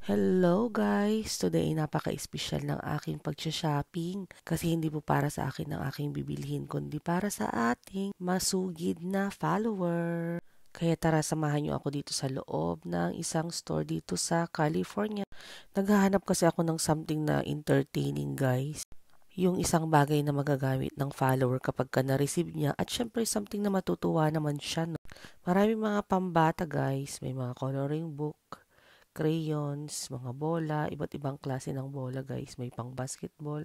Hello guys! Today napaka-espesyal ng aking pag-shopping kasi hindi po para sa akin ang aking bibilhin kundi para sa ating masugid na follower. Kaya tara samahan niyo ako dito sa loob ng isang store dito sa California. Naghahanap kasi ako ng something na entertaining guys. Yung isang bagay na magagamit ng follower kapag ka na-receive niya at syempre something na matutuwa naman siya. No? Maraming mga pambata guys, may mga coloring book, crayons, mga bola, iba't ibang klase ng bola guys. May pang basketball,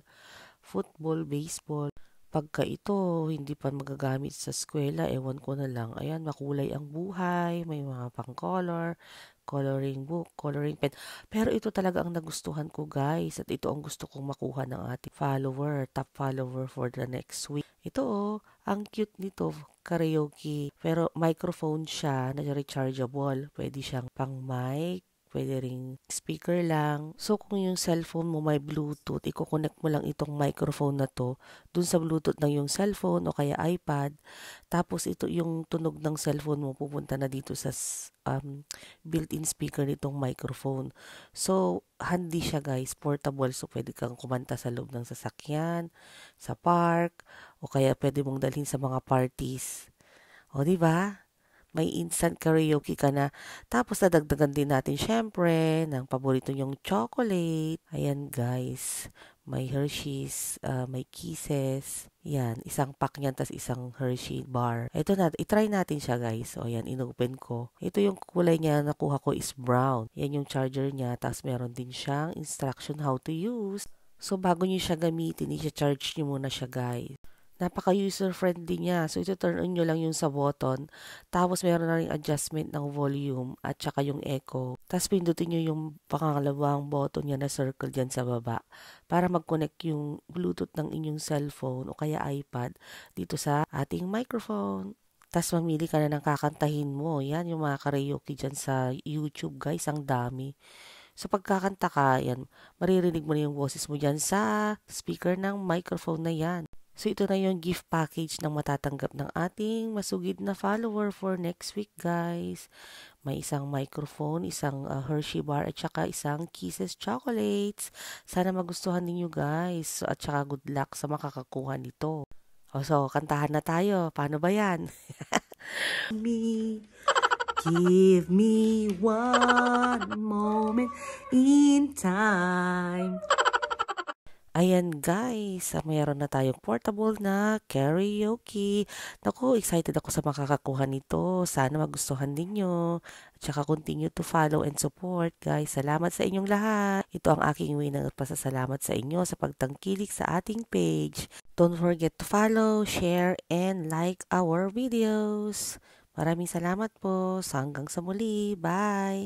football, baseball. Pagka ito, hindi pa magagamit sa eskwela, ewan ko na lang. Ayan, makulay ang buhay, may mga pang color, coloring book, coloring pen. Pero ito talaga ang nagustuhan ko guys. At ito ang gusto kong makuha ng ating follower, top follower for the next week. Ito ang cute nito, karaoke. Pero microphone siya na rechargeable. Pwede siyang pang mic, pwede ring speaker lang. So, kung yung cellphone mo may Bluetooth, i-connect mo lang itong microphone na to dun sa Bluetooth ng yung cellphone o kaya iPad. Tapos, ito yung tunog ng cellphone mo pupunta na dito sa built-in speaker nitong microphone. So, handy siya guys, portable. So, pwede kang kumanta sa loob ng sasakyan, sa park, o kaya pwede mong dalhin sa mga parties. O, di ba? May instant karaoke ka na. Tapos nadagdagan din natin syempre ng paborito nyong chocolate. Ayan guys, may Hershey's, may Kisses. Yan, isang pack niyan tas isang Hershey bar. Ito na, itry natin siya guys. O yan, inopen ko. Ito yung kulay niya nakuha ko is brown. Yan yung charger niya. Tapos meron din siyang instruction how to use. So bago niyo siya gamitin, i-charge niyo muna siya guys. Napaka-user-friendly niya. So, ito turn on nyo lang yung sa button. Tapos, meron na rin adjustment ng volume at saka yung echo. Tapos, pindutin nyo yung pangalawang button niya na circle dyan sa baba para mag-connect yung Bluetooth ng inyong cellphone o kaya iPad dito sa ating microphone. Tapos, mamili ka na ng kakantahin mo. Yan, yung mga karaoke dyan sa YouTube, guys. Ang dami. So, pagkakanta ka, yan, maririnig mo na yung boses mo dyan sa speaker ng microphone na yan. So, ito na yung gift package ng matatanggap ng ating masugid na follower for next week, guys. May isang microphone, isang Hershey bar, at saka isang Kisses chocolates. Sana magustuhan ninyo, guys. So, at saka good luck sa makakakuha nito. So, kantahan na tayo. Paano ba yan? Me, give me one moment in time. Ayan guys, mayroon na tayong portable na karaoke. Naku, excited ako sa makakakuha nito. Sana magustuhan ninyo. At saka continue to follow and support guys. Salamat sa inyong lahat. Ito ang aking way ng pasasalamat sa inyo sa pagtangkilik sa ating page. Don't forget to follow, share, and like our videos. Maraming salamat po. Hanggang sa muli. Bye!